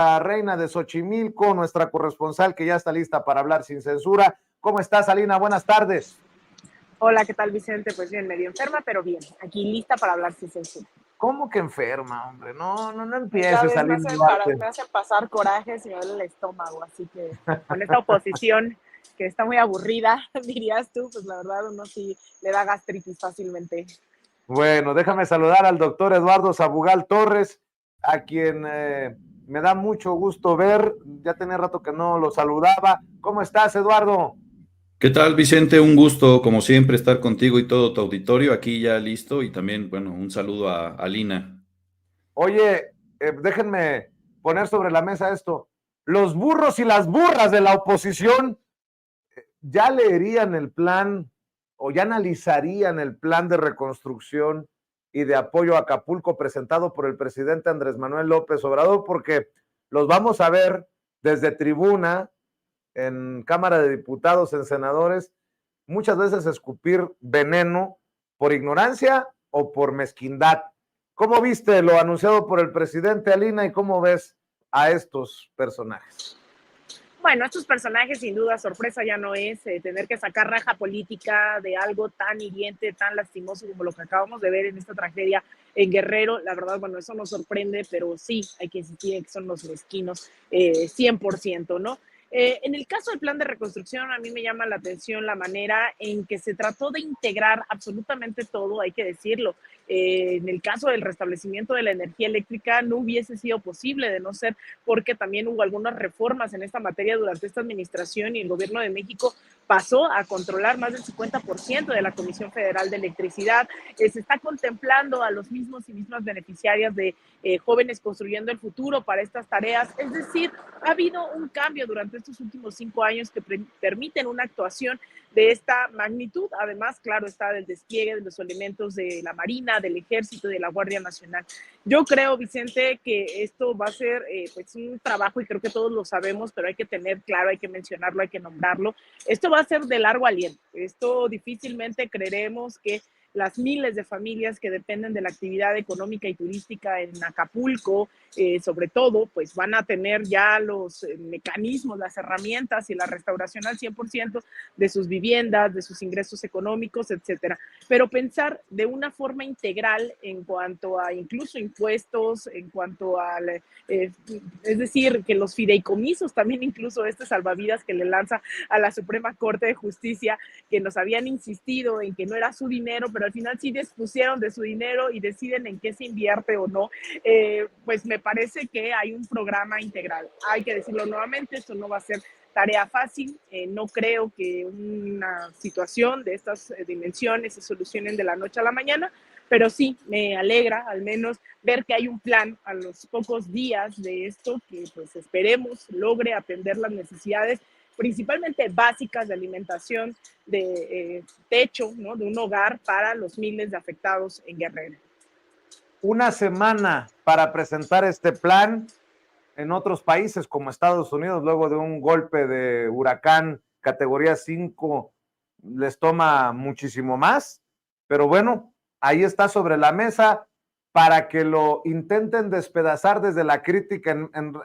Reina de Xochimilco, nuestra corresponsal que ya está lista para hablar sin censura. ¿Cómo estás, Alina? Buenas tardes. Hola, ¿qué tal, Vicente? Pues bien, medio enferma, pero bien, aquí lista para hablar sin censura. ¿Cómo que enferma, hombre? No Cada empieces, vez Alina. me hacen pasar corajes y me duele el estómago, así que con esta oposición que está muy aburrida, dirías tú, pues la verdad uno sí le da gastritis fácilmente. Bueno, déjame saludar al doctor Eduardo Sabugal Torres, a quien me da mucho gusto ver. Ya tenía rato que no lo saludaba. ¿Cómo estás, Eduardo? ¿Qué tal, Vicente? Un gusto, como siempre, estar contigo y todo tu auditorio. Aquí ya listo y también, bueno, un saludo a Lina. Oye, déjenme poner sobre la mesa esto. Los burros y las burras de la oposición ya leerían el plan o ya analizarían el plan de reconstrucción y de apoyo a Acapulco presentado por el presidente Andrés Manuel López Obrador, porque los vamos a ver desde tribuna, en Cámara de Diputados, en senadores, muchas veces escupir veneno por ignorancia o por mezquindad. ¿Cómo viste lo anunciado por el presidente, Alina, y cómo ves a estos personajes? Bueno, estos personajes sin duda sorpresa ya no es tener que sacar raja política de algo tan hiriente, tan lastimoso como lo que acabamos de ver en esta tragedia en Guerrero. La verdad, bueno, eso nos sorprende, pero sí hay que insistir en que son los mezquinos 100%, ¿no? En el caso del plan de reconstrucción, a mí me llama la atención la manera en que se trató de integrar absolutamente todo, hay que decirlo. En el caso del restablecimiento de la energía eléctrica no hubiese sido posible de no ser porque también hubo algunas reformas en esta materia durante esta administración y el gobierno de México pasó a controlar más del 50% de la Comisión Federal de Electricidad. Se está contemplando a los mismos y mismas beneficiarias de jóvenes construyendo el futuro para estas tareas. Es decir, ha habido un cambio durante estos últimos 5 años que permiten una actuación de esta magnitud. Además, claro, está del despliegue de los elementos de la Marina, del Ejército y de la Guardia Nacional. Yo creo, Vicente, que esto va a ser pues un trabajo, y creo que todos lo sabemos, pero hay que tener claro, hay que mencionarlo, hay que nombrarlo. Esto va a ser de largo aliento. Esto difícilmente creeremos que las miles de familias que dependen de la actividad económica y turística en Acapulco, sobre todo, pues van a tener ya los mecanismos, las herramientas y la restauración al 100% de sus viviendas, de sus ingresos económicos, etcétera. Pero pensar de una forma integral en cuanto a incluso impuestos, en cuanto a, es decir, que los fideicomisos también, incluso este salvavidas que le lanza a la Suprema Corte de Justicia, que nos habían insistido en que no era su dinero, pero al final sí dispusieron de su dinero y deciden en qué se invierte o no, pues me parece que hay un programa integral. Hay que decirlo nuevamente, esto no va a ser tarea fácil. No creo que una situación de estas dimensiones se solucionen de la noche a la mañana, pero sí me alegra al menos ver que hay un plan a los pocos días de esto que pues esperemos logre atender las necesidades principalmente básicas de alimentación, de techo, ¿no?, de un hogar para los miles de afectados en Guerrero. Una semana para presentar este plan. En otros países como Estados Unidos, luego de un golpe de huracán categoría 5, les toma muchísimo más, pero bueno, ahí está sobre la mesa para que lo intenten despedazar desde la crítica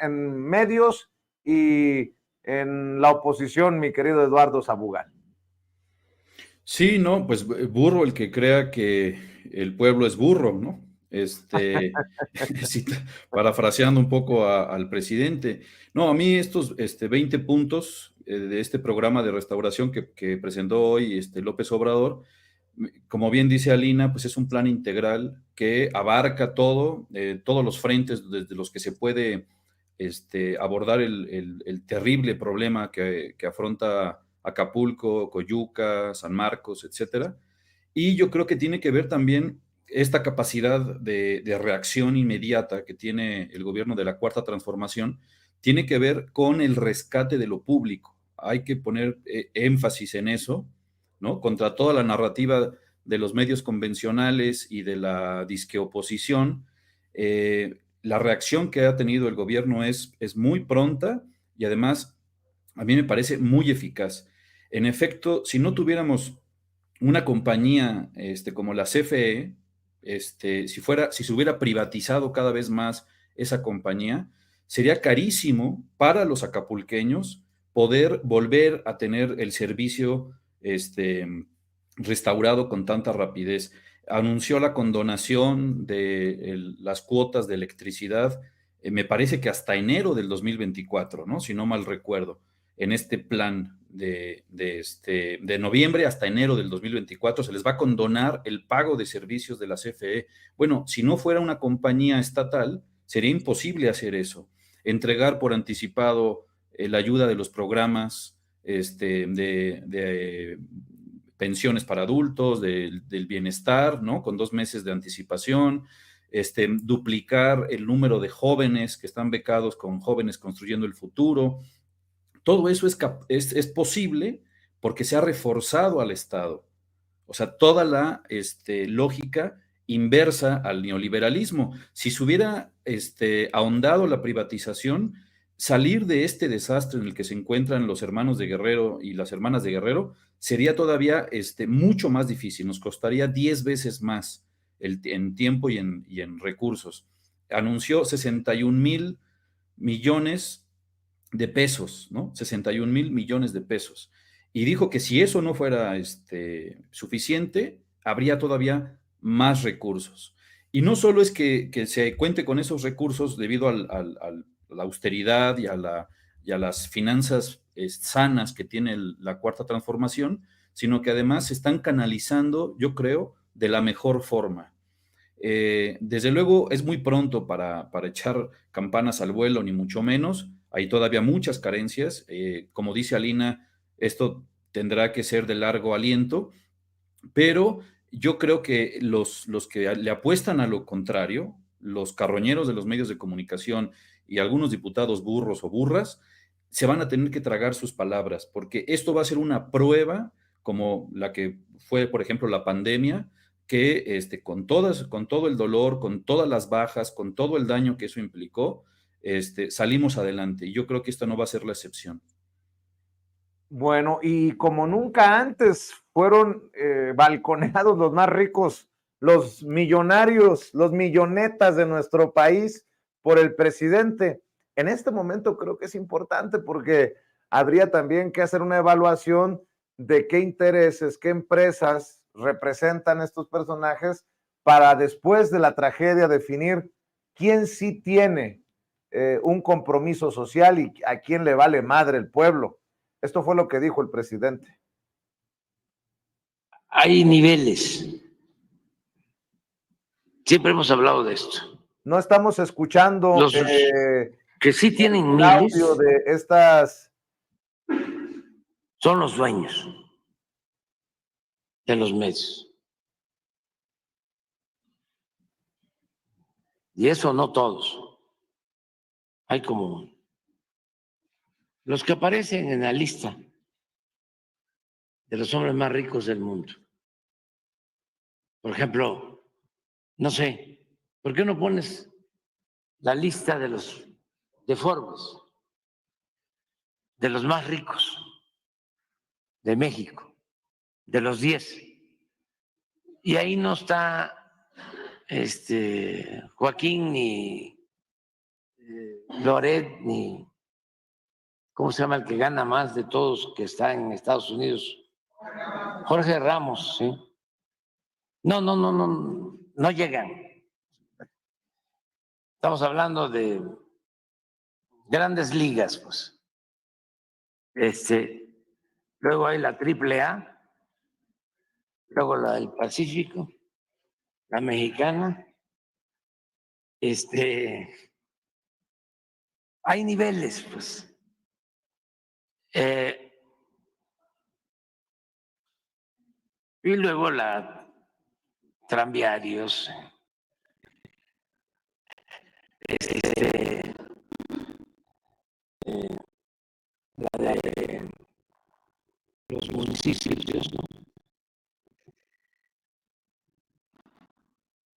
en medios y en la oposición, mi querido Eduardo Sabugal. Sí, no, pues burro el que crea que el pueblo es burro, ¿no? Sí, parafraseando un poco al presidente. No, a mí estos 20 puntos de este programa de restauración que presentó hoy López Obrador, como bien dice Alina, pues es un plan integral que abarca todo, todos los frentes desde los que se puede abordar el terrible problema que afronta Acapulco, Coyuca, San Marcos, etcétera. Y yo creo que tiene que ver también esta capacidad de reacción inmediata que tiene el gobierno de la Cuarta Transformación, tiene que ver con el rescate de lo público. Hay que poner énfasis en eso, ¿no? Contra toda la narrativa de los medios convencionales y de la disque oposición, la reacción que ha tenido el gobierno es muy pronta y además a mí me parece muy eficaz. En efecto, si no tuviéramos una compañía como la CFE, si se hubiera privatizado cada vez más esa compañía, sería carísimo para los acapulqueños poder volver a tener el servicio restaurado con tanta rapidez. Anunció la condonación de las cuotas de electricidad, me parece que hasta enero del 2024, ¿no? Si no mal recuerdo, en este plan de noviembre hasta enero del 2024 se les va a condonar el pago de servicios de la CFE. Bueno, si no fuera una compañía estatal, sería imposible hacer eso. Entregar por anticipado la ayuda de los programas de pensiones para adultos, del bienestar, ¿no? Con 2 meses de anticipación, duplicar el número de jóvenes que están becados con Jóvenes Construyendo el Futuro. Todo eso es posible porque se ha reforzado al Estado. O sea, toda la lógica inversa al neoliberalismo. Si se hubiera ahondado la privatización, salir de este desastre en el que se encuentran los hermanos de Guerrero y las hermanas de Guerrero sería todavía mucho más difícil. Nos costaría 10 veces más en tiempo y en recursos. Anunció 61,000 millones de pesos, ¿no? 61,000 millones de pesos. Y dijo que si eso no fuera suficiente, habría todavía más recursos. Y no solo es que se cuente con esos recursos debido a la austeridad y a las finanzas sanas que tiene la Cuarta Transformación, sino que además se están canalizando, yo creo, de la mejor forma. Desde luego es muy pronto para echar campanas al vuelo, ni mucho menos. Hay todavía muchas carencias. Como dice Alina, esto tendrá que ser de largo aliento, pero yo creo que los que le apuestan a lo contrario, los carroñeros de los medios de comunicación y algunos diputados burros o burras, se van a tener que tragar sus palabras, porque esto va a ser una prueba como la que fue, por ejemplo, la pandemia, que con todo el dolor, con todas las bajas, con todo el daño que eso implicó, salimos adelante. Y yo creo que esta no va a ser la excepción. Bueno, y como nunca antes fueron balconeados los más ricos, los millonarios, los millonetas de nuestro país por el presidente. En este momento creo que es importante porque habría también que hacer una evaluación de qué intereses, qué empresas representan estos personajes para después de la tragedia definir quién sí tiene un compromiso social y a quién le vale madre el pueblo. Esto fue lo que dijo el presidente. Hay niveles. Siempre hemos hablado de esto. No estamos escuchando Los que sí tienen el miles audio de estas. son los dueños de los medios. Y eso no todos. Hay como los que aparecen en la lista de los hombres más ricos del mundo. Por ejemplo, no sé, ¿por qué no pones la lista de los de Forbes, de los más ricos de México, de los 10? Y ahí no está Joaquín ni Loret ni ¿cómo se llama el que gana más de todos que está en Estados Unidos? Jorge Ramos, sí. No llegan. Estamos hablando de grandes ligas, pues. Luego hay la AAA, luego la del Pacífico, la mexicana. Hay niveles, pues. Y luego la tranviarios, la de los municipios, ¿no?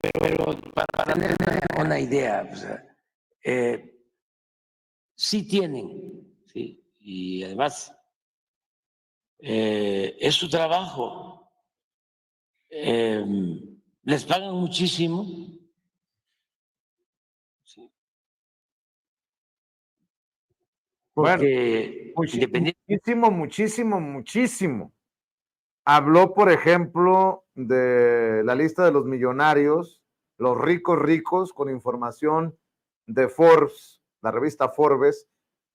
Pero para tener una idea, o sea, sí tienen, ¿sí? Y además es su trabajo, les pagan muchísimo, ¿sí? Bueno, porque independiente. muchísimo. Habló, por ejemplo, de la lista de los millonarios, los ricos, con información de Forbes, la revista Forbes.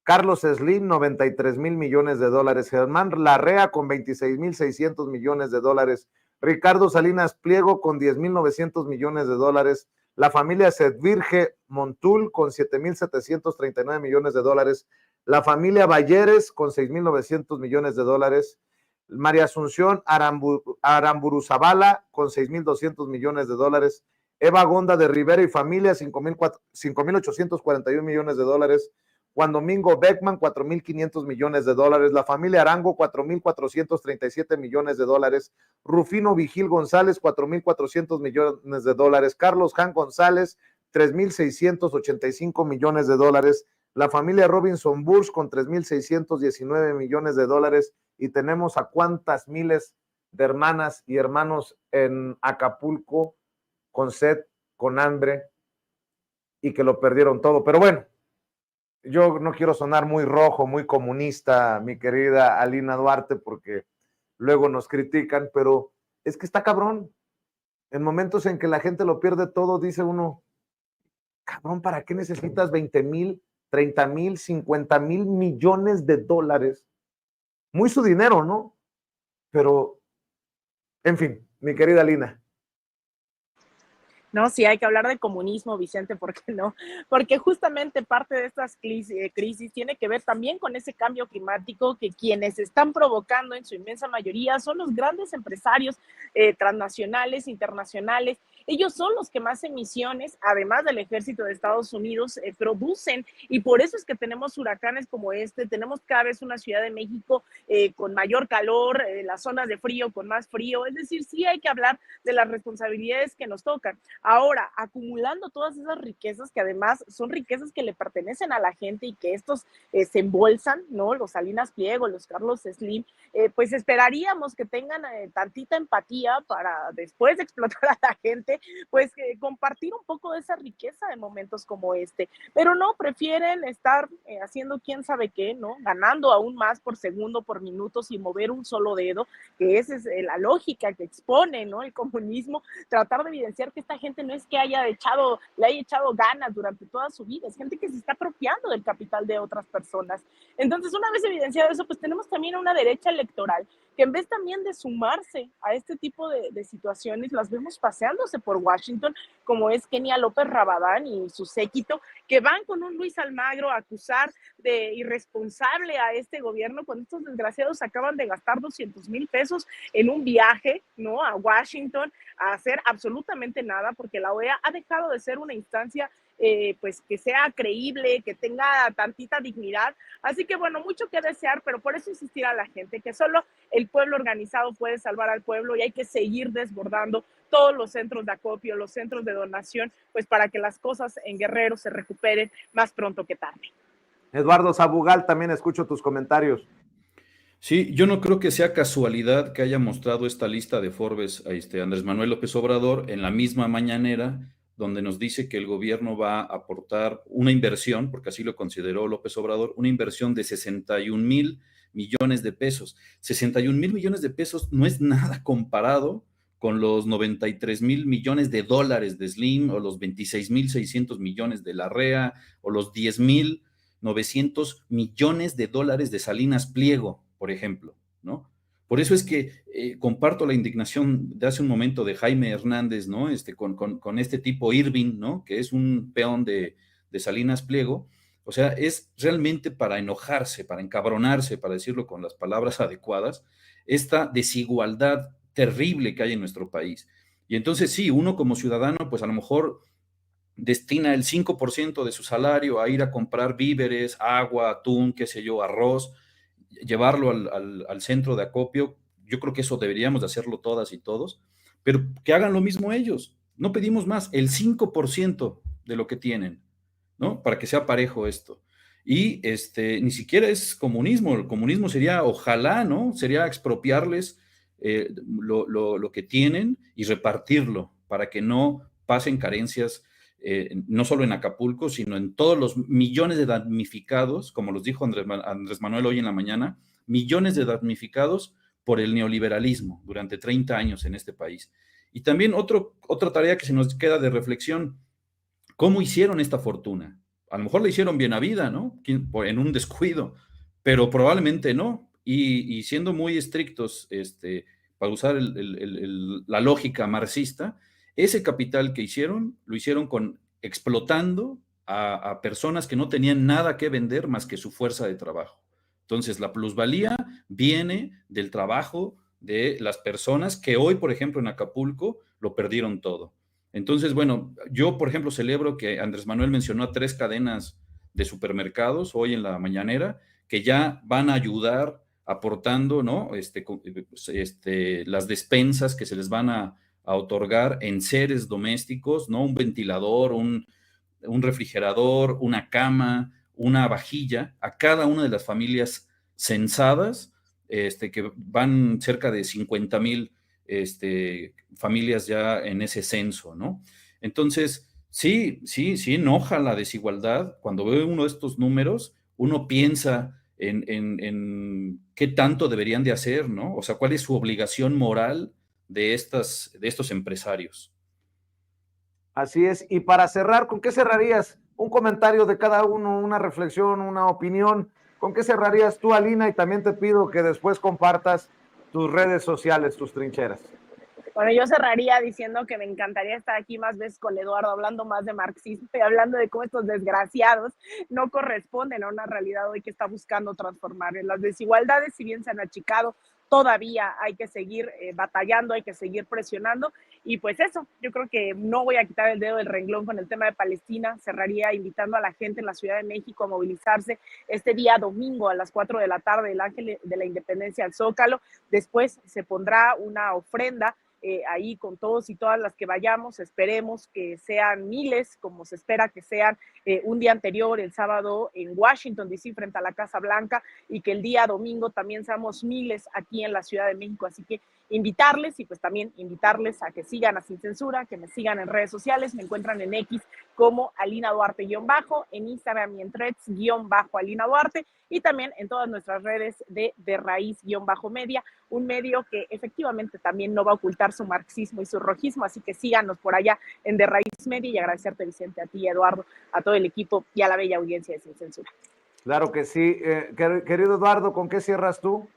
Carlos Slim, 93,000 millones de dólares. Germán Larrea con 26,600 millones de dólares. Ricardo Salinas Pliego con 10,900 millones de dólares. La familia Sedvirge Montul con 7,739 millones de dólares. La familia Balleres con 6,900 millones de dólares. María Asunción Aramburuzabala con 6,200 millones de dólares. Eva Gonda de Rivera y familia, 5,841 millones de dólares. Juan Domingo Beckman, 4,500 millones de dólares. La familia Arango, 4,437 millones de dólares. Rufino Vigil González, 4,400 millones de dólares. Carlos Jan González, 3,685 millones de dólares. La familia Robinson Bush con 3,619 millones de dólares. Y tenemos a cuántas miles de hermanas y hermanos en Acapulco con sed, con hambre y que lo perdieron todo. Pero bueno, yo no quiero sonar muy rojo, muy comunista, mi querida Alina Duarte, porque luego nos critican, pero es que está cabrón. En momentos en que la gente lo pierde todo, dice uno, cabrón, ¿para qué necesitas 20,000, 30,000, 50,000 millones de dólares? Muy su dinero, ¿no? Pero, en fin, mi querida Lina. No, sí hay que hablar de comunismo, Vicente, ¿por qué no? Porque justamente parte de estas crisis tiene que ver también con ese cambio climático que quienes están provocando en su inmensa mayoría son los grandes empresarios transnacionales, internacionales. Ellos son los que más emisiones, además del ejército de Estados Unidos, producen, y por eso es que tenemos huracanes como este, tenemos cada vez una Ciudad de México con mayor calor, las zonas de frío con más frío, es decir, sí hay que hablar de las responsabilidades que nos tocan. Ahora, acumulando todas esas riquezas, que además son riquezas que le pertenecen a la gente y que estos se embolsan, ¿no? Los Salinas Pliego, los Carlos Slim, pues esperaríamos que tengan tantita empatía para después de explotar a la gente, pues compartir un poco de esa riqueza en momentos como este. Pero no, prefieren estar haciendo quién sabe qué, ¿no? Ganando aún más por segundo, por minuto, sin mover un solo dedo, que esa es la lógica que expone, ¿no? El comunismo, tratar de evidenciar que esta gente no es que le haya echado ganas durante toda su vida, es gente que se está apropiando del capital de otras personas. Entonces, una vez evidenciado eso, pues tenemos también una derecha electoral que en vez también de sumarse a este tipo de situaciones, las vemos paseándose por Washington, como es Kenia López Rabadán y su séquito, que van con un Luis Almagro a acusar de irresponsable a este gobierno, cuando estos desgraciados acaban de gastar 200,000 pesos en un viaje, ¿no? A Washington, a hacer absolutamente nada, porque la OEA ha dejado de ser una instancia pues que sea creíble, que tenga tantita dignidad. Así que bueno, mucho que desear, pero por eso insistir a la gente que solo el pueblo organizado puede salvar al pueblo y hay que seguir desbordando todos los centros de acopio, los centros de donación, pues para que las cosas en Guerrero se recuperen más pronto que tarde. Eduardo Sabugal, también escucho tus comentarios. Sí, yo no creo que sea casualidad que haya mostrado esta lista de Forbes a Andrés Manuel López Obrador en la misma mañanera, donde nos dice que el gobierno va a aportar una inversión, porque así lo consideró López Obrador, una inversión de 61,000 millones de pesos. 61,000 millones de pesos no es nada comparado con los 93,000 millones de dólares de Slim, o los 26,600 millones de Larrea, o los 10,900 millones de dólares de Salinas Pliego, por ejemplo, ¿no? Por eso es que comparto la indignación de hace un momento de Jaime Hernández, ¿no? Con este tipo Irving, ¿no? Que es un peón de Salinas Pliego. O sea, es realmente para enojarse, para encabronarse, para decirlo con las palabras adecuadas, esta desigualdad terrible que hay en nuestro país. Y entonces sí, uno como ciudadano, pues a lo mejor destina el 5% de su salario a ir a comprar víveres, agua, atún, qué sé yo, arroz, llevarlo al centro de acopio. Yo creo que eso deberíamos de hacerlo todas y todos, pero que hagan lo mismo ellos. No pedimos más, el 5% de lo que tienen, ¿no? Para que sea parejo esto. Y ni siquiera es comunismo. El comunismo sería, ojalá, ¿no? Sería expropiarles lo que tienen y repartirlo para que no pasen carencias no solo en Acapulco, sino en todos los millones de damnificados, como los dijo Andrés Manuel hoy en la mañana, millones de damnificados por el neoliberalismo durante 30 años en este país. Y también otra tarea que se nos queda de reflexión, ¿cómo hicieron esta fortuna? A lo mejor la hicieron bien habida, ¿no? En un descuido, pero probablemente no. Y siendo muy estrictos, para usar la lógica marxista, ese capital que hicieron, lo hicieron explotando a personas que no tenían nada que vender más que su fuerza de trabajo. Entonces, la plusvalía viene del trabajo de las personas que hoy, por ejemplo, en Acapulco, lo perdieron todo. Entonces, bueno, yo, por ejemplo, celebro que Andrés Manuel mencionó a 3 cadenas de supermercados hoy en la mañanera, que ya van a ayudar aportando, ¿no? Las despensas que se les van a otorgar en seres domésticos, ¿no? Un ventilador, un refrigerador, una cama, una vajilla, a cada una de las familias censadas, que van cerca de 50,000 familias ya en ese censo, ¿no? Entonces, sí enoja la desigualdad. Cuando ve uno de estos números, uno piensa en qué tanto deberían de hacer, ¿no? O sea, cuál es su obligación moral de estos empresarios. Así es. Y para cerrar, ¿con qué cerrarías? Un comentario de cada uno, una reflexión, una opinión. ¿Con qué cerrarías tú, Alina? Y también te pido que después compartas tus redes sociales, tus trincheras. Bueno, yo cerraría diciendo que me encantaría estar aquí más veces con Eduardo, hablando más de marxismo y hablando de cómo estos desgraciados no corresponden a una realidad hoy que está buscando transformar. Las desigualdades, si bien se han achicado, todavía hay que seguir batallando, hay que seguir presionando. Y pues eso, yo creo que no voy a quitar el dedo del renglón con el tema de Palestina. Cerraría invitando a la gente en la Ciudad de México a movilizarse este día domingo a las 4 de la tarde, el Ángel de la Independencia al Zócalo. Después se pondrá una ofrenda ahí con todos y todas las que vayamos. Esperemos que sean miles, como se espera que sean un día anterior, el sábado en Washington, D.C., frente a la Casa Blanca, y que el día domingo también seamos miles aquí en la Ciudad de México. Así que invitarles y pues también invitarles a que sigan a Sin Censura, que me sigan en redes sociales. Me encuentran en X como Alina Duarte _, en Instagram y en Threads _Alina Duarte, y también en todas nuestras redes de Raíz _media, un medio que efectivamente también no va a ocultar su marxismo y su rojismo, así que síganos por allá en De Raíz Media. Y agradecerte, Vicente, a ti, Eduardo, a todo el equipo y a la bella audiencia de Sin Censura. Claro que sí. Querido Eduardo, ¿con qué cierras tú?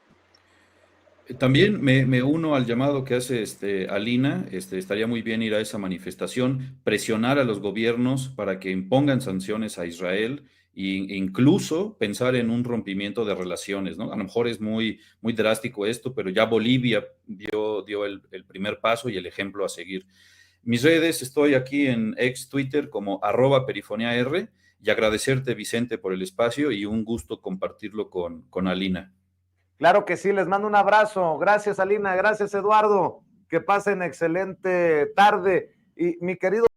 También me uno al llamado que hace Alina. Estaría muy bien ir a esa manifestación, presionar a los gobiernos para que impongan sanciones a Israel e incluso pensar en un rompimiento de relaciones, ¿no? A lo mejor es muy, muy drástico esto, pero ya Bolivia dio el primer paso y el ejemplo a seguir. Mis redes, estoy aquí en ex Twitter como @perifoniar, y agradecerte, Vicente, por el espacio y un gusto compartirlo con Alina. Claro que sí, les mando un abrazo. Gracias, Alina. Gracias, Eduardo. Que pasen excelente tarde. Y mi querido